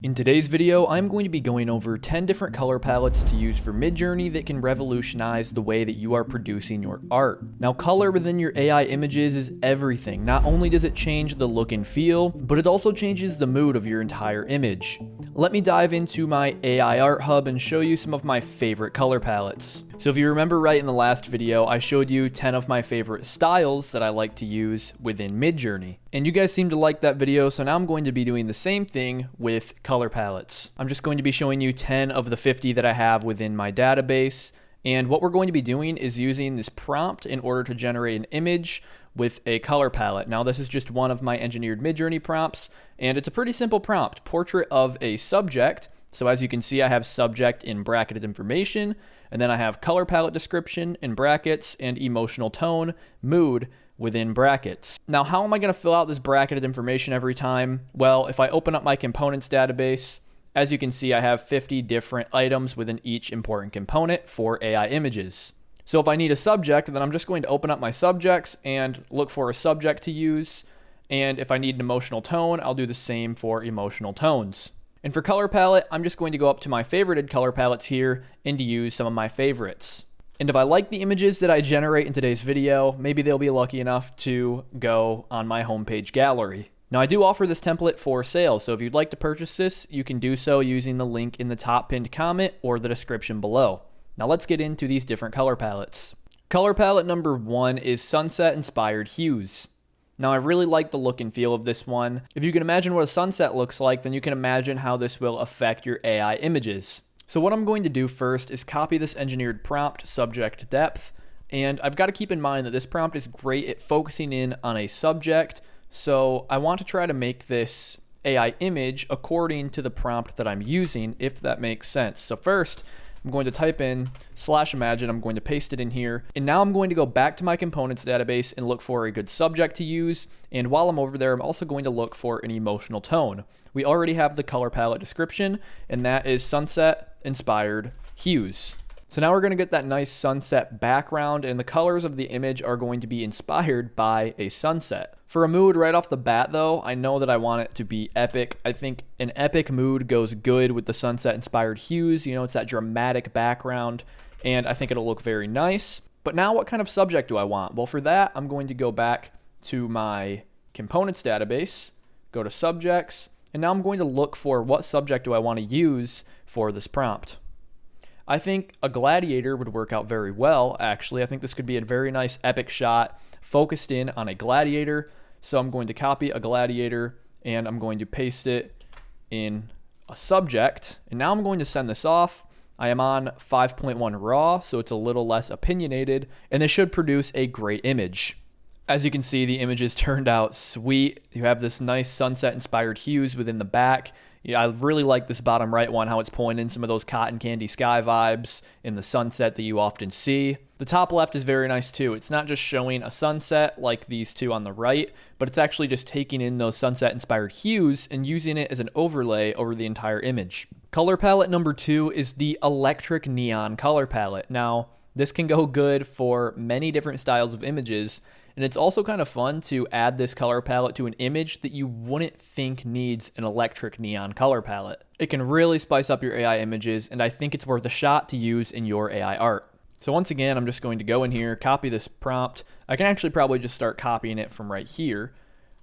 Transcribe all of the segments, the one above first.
In today's video, I'm going to be going over 10 different color palettes to use for Midjourney that can revolutionize the way that you are producing your art. Now, color within your AI images is everything. Not only does it change the look and feel, but it also changes the mood of your entire image. Let me dive into my AI art hub and show you some of my favorite color palettes. So if you remember right in the last video, I showed you 10 of my favorite styles that I like to use within Midjourney. And you guys seem to like that video, so now I'm going to be doing the same thing with color palettes. I'm just going to be showing you 10 of the 50 that I have within my database. And what we're going to be doing is using this prompt in order to generate an image with a color palette. Now, this is just one of my engineered Midjourney prompts, and it's a pretty simple prompt, portrait of a subject. So as you can see, I have subject in bracketed information, and then I have color palette description in brackets and emotional tone, mood within brackets. Now, how am I going to fill out this bracketed information every time? Well, if I open up my components database, as you can see, I have 50 different items within each important component for AI images. So if I need a subject, then I'm just going to open up my subjects and look for a subject to use. And if I need an emotional tone, I'll do the same for emotional tones. And for color palette, I'm just going to go up to my favorited color palettes here and use some of my favorites. And if I like the images that I generate in today's video, maybe they'll be lucky enough to go on my homepage gallery. Now, I do offer this template for sale, so if you'd like to purchase this, you can do so using the link in the top pinned comment or the description below. Now let's get into these different color palettes. Color palette number 1 is Sunset Inspired Hues. Now, I really like the look and feel of this one. If you can imagine what a sunset looks like, then you can imagine how this will affect your AI images. So what I'm going to do first is copy this engineered prompt, subject depth, and I've got to keep in mind that this prompt is great at focusing in on a subject, so I want to try to make this AI image according to the prompt that I'm using, if that makes sense. So first, I'm going to type in /imagine, I'm going to paste it in here, and now I'm going to go back to my components database and look for a good subject to use, and while I'm over there, I'm also going to look for an emotional tone. We already have the color palette description, and that is Sunset Inspired Hues. So now we're going to get that nice sunset background, and the colors of the image are going to be inspired by a sunset. For a mood right off the bat though, I know that I want it to be epic. I think an epic mood goes good with the sunset inspired hues. You know, it's that dramatic background, and I think it'll look very nice. But now what kind of subject do I want? Well, for that, I'm going to go back to my components database, go to subjects, and now I'm going to look for what subject do I want to use for this prompt. I think a gladiator would work out very well, actually. I think this could be a very nice epic shot focused in on a gladiator. So I'm going to copy a gladiator and I'm going to paste it in a subject. And now I'm going to send this off. I am on 5.1 raw, so it's a little less opinionated, and this should produce a great image. As you can see, the images turned out sweet. You have this nice sunset inspired hues within the back. Yeah, I really like this bottom right one, how it's pulling in some of those cotton candy sky vibes in the sunset that you often see. The top left is very nice too. It's not just showing a sunset like these two on the right, but it's actually just taking in those sunset inspired hues and using it as an overlay over the entire image. Color palette number 2 is the electric neon color palette. Now, this can go good for many different styles of images, and it's also kind of fun to add this color palette to an image that you wouldn't think needs an electric neon color palette. It can really spice up your AI images, and I think it's worth a shot to use in your AI art. So once again, I'm just going to go in here, copy this prompt. I can actually probably just start copying it from right here,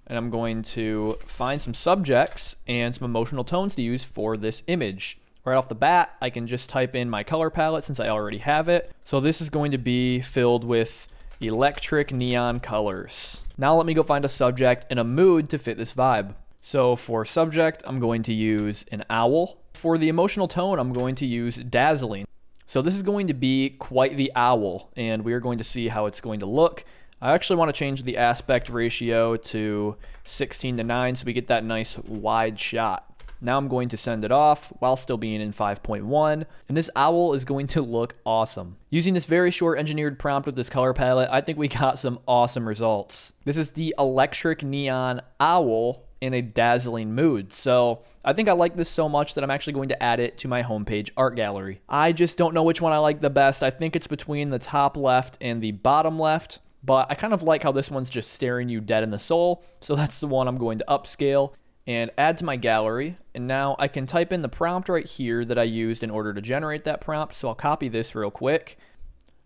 and I'm going to find some subjects and some emotional tones to use for this image. Right off the bat, I can just type in my color palette since I already have it. So this is going to be filled with electric neon colors. Now let me go find a subject and a mood to fit this vibe. So for subject, I'm going to use an owl. For the emotional tone, I'm going to use dazzling. So this is going to be quite the owl, and we are going to see how it's going to look. I actually want to change the aspect ratio to 16:9 so we get that nice wide shot. Now I'm going to send it off while still being in 5.1, and this owl is going to look awesome. Using this very short engineered prompt with this color palette, I think we got some awesome results. This is the electric neon owl in a dazzling mood. So I think I like this so much that I'm actually going to add it to my homepage art gallery. I just don't know which one I like the best. I think it's between the top left and the bottom left, but I kind of like how this one's just staring you dead in the soul. So that's the one I'm going to upscale. and add to my gallery. And now I can type in the prompt right here that I used in order to generate that prompt. So I'll copy this real quick.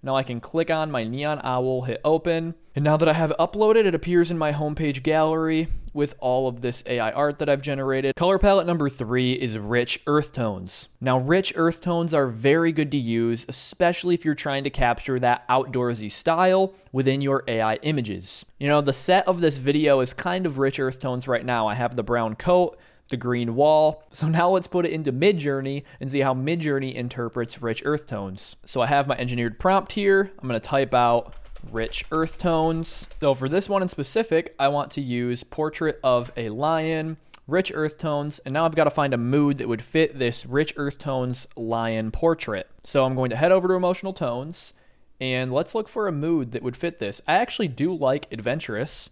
Now I can click on my neon owl, hit open. And now that I have it uploaded, it appears in my homepage gallery with all of this AI art that I've generated. Color palette number 3 is rich earth tones. Now rich earth tones are very good to use, especially if you're trying to capture that outdoorsy style within your AI images. You know, the set of this video is kind of rich earth tones right now. I have the brown coat, the green wall. So now let's put it into Midjourney and see how Midjourney interprets rich earth tones. So I have my engineered prompt here. I'm going to type out rich earth tones. So for this one in specific, I want to use portrait of a lion, rich earth tones, and now I've got to find a mood that would fit this rich earth tones lion portrait. So I'm going to head over to emotional tones and let's look for a mood that would fit this. I actually do like adventurous.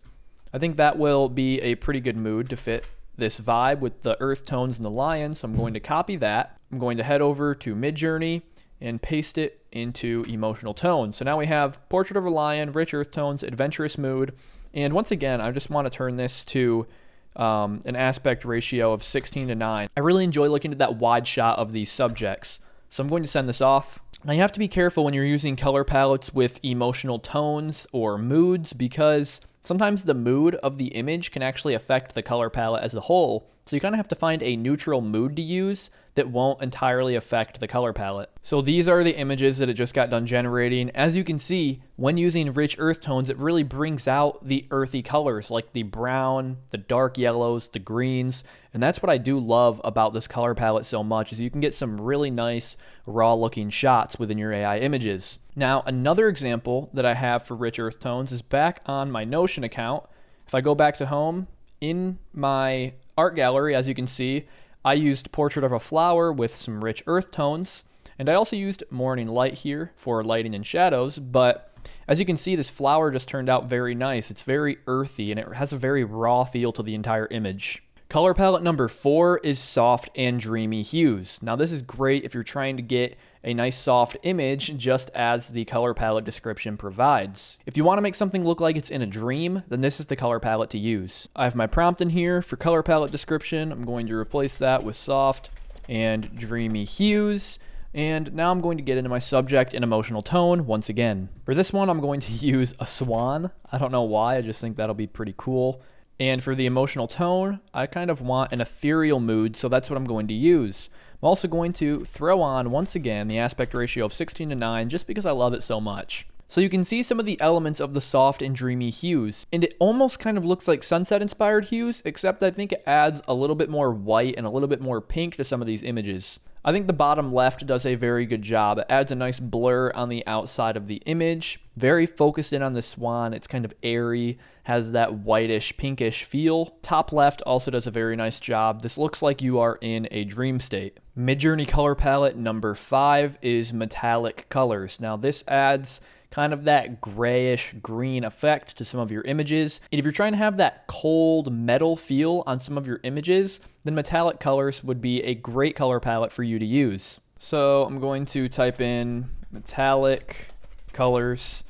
I think that will be a pretty good mood to fit this vibe with the earth tones and the lion. So I'm going to copy that. I'm going to head over to Midjourney and paste it into emotional tones. So now we have portrait of a lion, rich earth tones, adventurous mood. And once again, I just want to turn this to an aspect ratio of 16:9. I really enjoy looking at that wide shot of these subjects. So I'm going to send this off. Now you have to be careful when you're using color palettes with emotional tones or moods, because sometimes the mood of the image can actually affect the color palette as a whole. So you kind of have to find a neutral mood to use that won't entirely affect the color palette. So these are the images that it just got done generating. As you can see, when using rich earth tones, it really brings out the earthy colors like the brown, the dark yellows, the greens. And that's what I do love about this color palette so much, is you can get some really nice raw looking shots within your AI images. Now, another example that I have for rich earth tones is back on my Notion account. If I go back to home, in my art gallery, as you can see, I used portrait of a flower with some rich earth tones, and I also used morning light here for lighting and shadows. But as you can see, this flower just turned out very nice. It's very earthy and it has a very raw feel to the entire image. Color palette number 4 is soft and dreamy hues. Now this is great if you're trying to get a nice soft image, just as the color palette description provides. If you want to make something look like it's in a dream, then this is the color palette to use. I have my prompt in here for color palette description. I'm going to replace that with soft and dreamy hues. And now I'm going to get into my subject and emotional tone once again. For this one, I'm going to use a swan. I don't know why, I just think that'll be pretty cool. And for the emotional tone, I kind of want an ethereal mood, so that's what I'm going to use. I'm also going to throw on, once again, the aspect ratio of 16:9, just because I love it so much. So you can see some of the elements of the soft and dreamy hues, and it almost kind of looks like sunset-inspired hues, except I think it adds a little bit more white and a little bit more pink to some of these images. I think the bottom left does a very good job. It adds a nice blur on the outside of the image, very focused in on the swan. It's kind of airy, has that whitish, pinkish feel. Top left also does a very nice job. This looks like you are in a dream state. Midjourney color palette number 5 is metallic colors. Now this adds kind of that grayish green effect to some of your images. And if you're trying to have that cold metal feel on some of your images, then metallic colors would be a great color palette for you to use. So I'm going to type in metallic colors,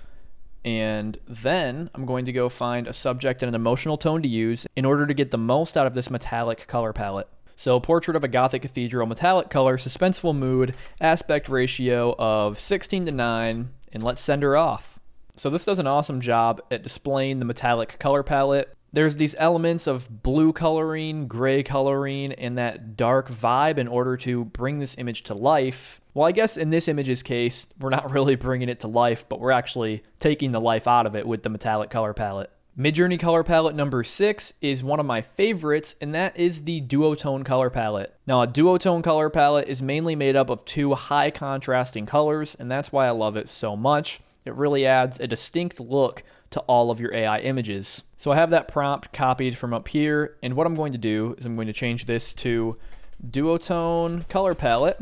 and then I'm going to go find a subject and an emotional tone to use in order to get the most out of this metallic color palette. So portrait of a Gothic cathedral, metallic color, suspenseful mood, aspect ratio of 16:9, and let's send her off. So this does an awesome job at displaying the metallic color palette. There's these elements of blue coloring, gray coloring, and that dark vibe in order to bring this image to life. Well, I guess in this image's case, we're not really bringing it to life, but we're actually taking the life out of it with the metallic color palette. Midjourney color palette number 6 is one of my favorites, and that is the Duotone color palette. Now, a Duotone color palette is mainly made up of 2 high contrasting colors, and that's why I love it so much. It really adds a distinct look to all of your AI images. So I have that prompt copied from up here, and what I'm going to do is I'm going to change this to Duotone color palette.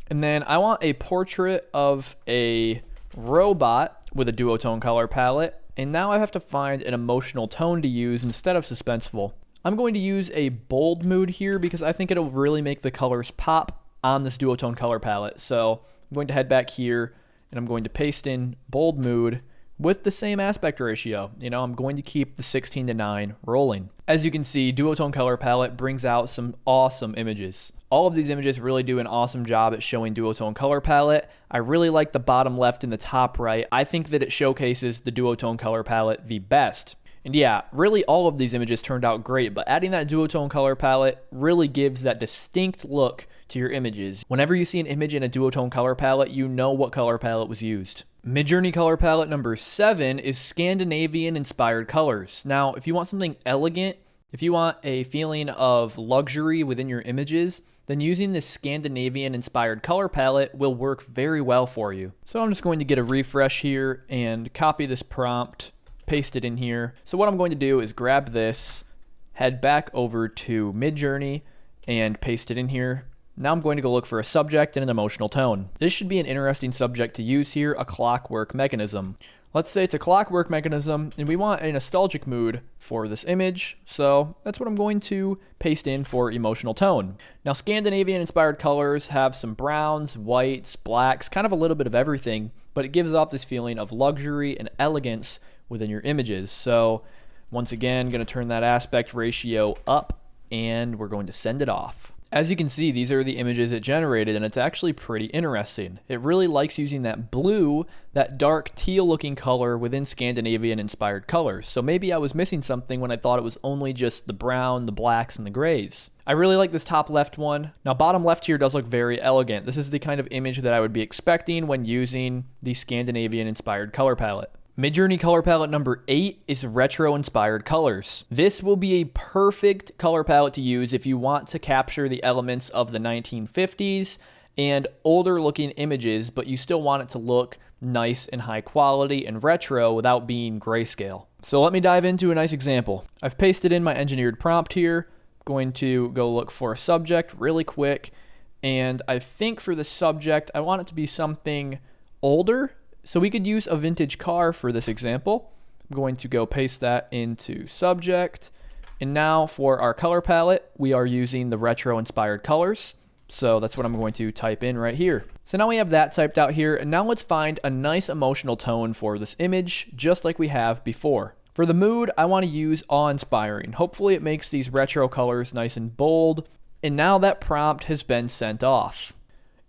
And then I want a portrait of a robot with a Duotone color palette. And now I have to find an emotional tone to use instead of suspenseful. I'm going to use a bold mood here because I think it'll really make the colors pop on this Duotone color palette. So I'm going to head back here and I'm going to paste in bold mood with the same aspect ratio. You know, I'm going to keep the 16:9 rolling. As you can see, Duotone color palette brings out some awesome images. All of these images really do an awesome job at showing Duotone color palette. I really like the bottom left and the top right. I think that it showcases the Duotone color palette the best. And yeah, really all of these images turned out great, but adding that Duotone color palette really gives that distinct look to your images. Whenever you see an image in a Duotone color palette, you know what color palette was used. Midjourney color palette number 7 is Scandinavian inspired colors. Now, if you want something elegant, if you want a feeling of luxury within your images, then using this Scandinavian inspired color palette will work very well for you. So I'm just going to get a refresh here and copy this prompt, paste it in here. So what I'm going to do is grab this, head back over to Midjourney and paste it in here. Now I'm going to go look for a subject and an emotional tone. This should be an interesting subject to use here, a clockwork mechanism. Let's say it's a clockwork mechanism and we want a nostalgic mood for this image. So that's what I'm going to paste in for emotional tone. Now Scandinavian inspired colors have some browns, whites, blacks, kind of a little bit of everything, but it gives off this feeling of luxury and elegance within your images. So once again, going to turn that aspect ratio up and we're going to send it off. As you can see, these are the images it generated, and it's actually pretty interesting. It really likes using that blue, that dark teal looking color within Scandinavian inspired colors. So maybe I was missing something when I thought it was only just the brown, the blacks, and the grays. I really like this top left one. Now bottom left here does look very elegant. This is the kind of image that I would be expecting when using the Scandinavian inspired color palette. Midjourney color palette number 8 is retro inspired colors. This will be a perfect color palette to use if you want to capture the elements of the 1950s and older looking images, but you still want it to look nice and high quality and retro without being grayscale. So let me dive into a nice example. I've pasted in my engineered prompt here. I'm going to go look for a subject really quick. And I think for the subject, I want it to be something older. So we could use a vintage car for this example. I'm going to go paste that into subject. And now for our color palette, we are using the retro inspired colors. So that's what I'm going to type in right here. So now we have that typed out here. And now let's find a nice emotional tone for this image, just like we have before. For the mood, I want to use awe-inspiring. Hopefully it makes these retro colors nice and bold. And now that prompt has been sent off.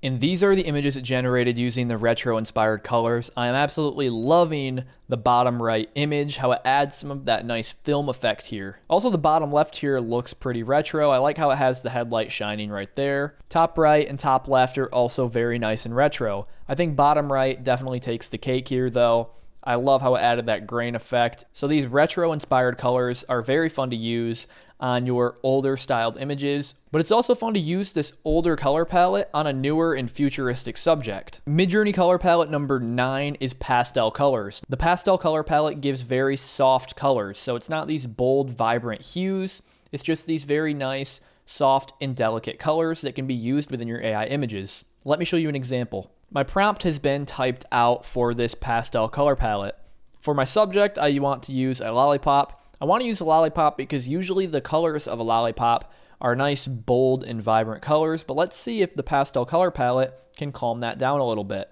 And these are the images it generated using the retro inspired colors. I am absolutely loving the bottom right image, how it adds some of that nice film effect here. Also the bottom left here looks pretty retro. I like how it has the headlight shining right there. Top right and top left are also very nice and retro. I think bottom right definitely takes the cake here though. I love how it added that grain effect. So these retro inspired colors are very fun to use on your older styled images, but it's also fun to use this older color palette on a newer and futuristic subject. Midjourney color palette number 9 is pastel colors. The pastel color palette gives very soft colors, so it's not these bold, vibrant hues. It's just these very nice, soft, and delicate colors that can be used within your AI images. Let me show you an example. My prompt has been typed out for this pastel color palette. For my subject, I want to use a lollipop. I want to use a lollipop because usually the colors of a lollipop are nice, bold, and vibrant colors, but let's see if the pastel color palette can calm that down a little bit.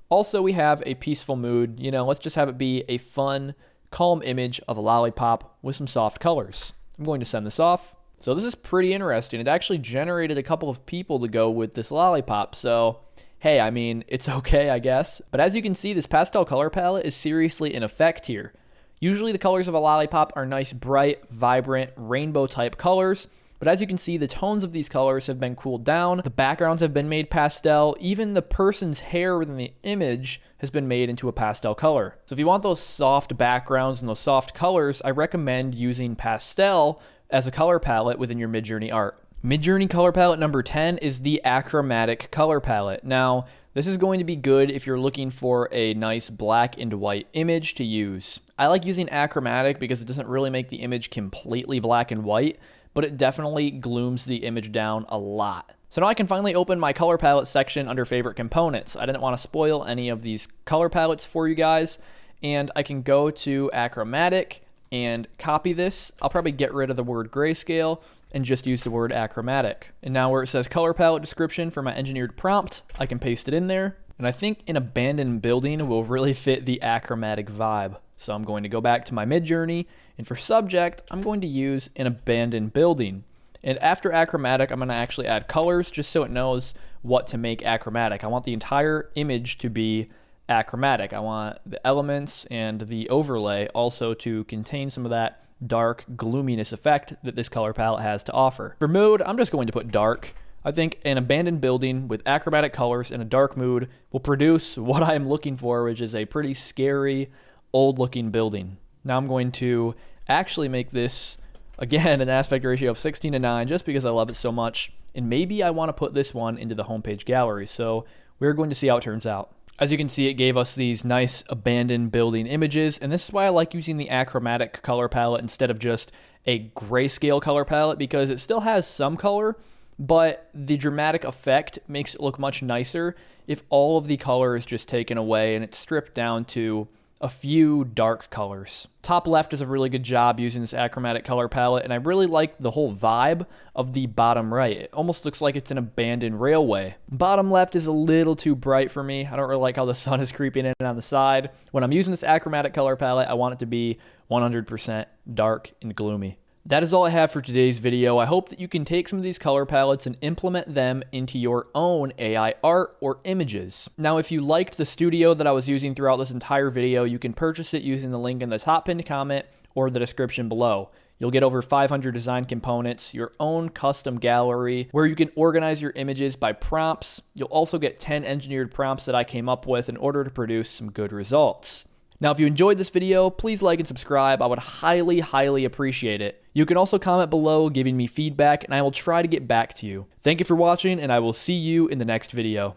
Also, we have a peaceful mood. You know, let's just have it be a fun, calm image of a lollipop with some soft colors. I'm going to send this off. So this is pretty interesting. It actually generated a couple of people to go with this lollipop, so hey, I mean, it's okay, I guess. But as you can see, this pastel color palette is seriously in effect here. Usually the colors of a lollipop are nice, bright, vibrant, rainbow type colors, but as you can see, the tones of these colors have been cooled down, the backgrounds have been made pastel, even the person's hair within the image has been made into a pastel color. So if you want those soft backgrounds and those soft colors, I recommend using pastel as a color palette within your Midjourney art. Midjourney color palette number 10 is the Achromatic color palette. Now, this is going to be good if you're looking for a nice black and white image to use. I like using Achromatic because it doesn't really make the image completely black and white, but it definitely glooms the image down a lot. So now I can finally open my color palette section under favorite components. I didn't want to spoil any of these color palettes for you guys, and I can go to Achromatic and copy this. I'll probably get rid of the word grayscale and just use the word achromatic. And now where it says color palette description for my engineered prompt, I can paste it in there. And I think an abandoned building will really fit the achromatic vibe. So I'm going to go back to my Midjourney, and for subject, I'm going to use an abandoned building. And after achromatic, I'm going to actually add colors just so it knows what to make achromatic. I want the entire image to be achromatic. I want the elements and the overlay also to contain some of that dark gloominess effect that this color palette has to offer. For mood, I'm just going to put dark. I think an abandoned building with achromatic colors and a dark mood will produce what I am looking for, which is a pretty scary, old-looking building. Now I'm going to actually make this, again, an aspect ratio of 16:9 just because I love it so much. And maybe I want to put this one into the homepage gallery. So we're going to see how it turns out. As you can see, it gave us these nice abandoned building images, and this is why I like using the achromatic color palette instead of just a grayscale color palette, because it still has some color, but the dramatic effect makes it look much nicer if all of the color is just taken away and it's stripped down to a few dark colors. Top left does a really good job using this achromatic color palette, and I really like the whole vibe of the bottom right. It almost looks like it's an abandoned railway. Bottom left is a little too bright for me. I don't really like how the sun is creeping in on the side. When I'm using this achromatic color palette, I want it to be 100% dark and gloomy. That is all I have for today's video. I hope that you can take some of these color palettes and implement them into your own AI art or images. Now, if you liked the studio that I was using throughout this entire video, you can purchase it using the link in the top pinned comment or the description below. You'll get over 500 design components, your own custom gallery where you can organize your images by prompts. You'll also get 10 engineered prompts that I came up with in order to produce some good results. Now, if you enjoyed this video, please like and subscribe. I would highly, highly appreciate it. You can also comment below giving me feedback, and I will try to get back to you. Thank you for watching, and I will see you in the next video.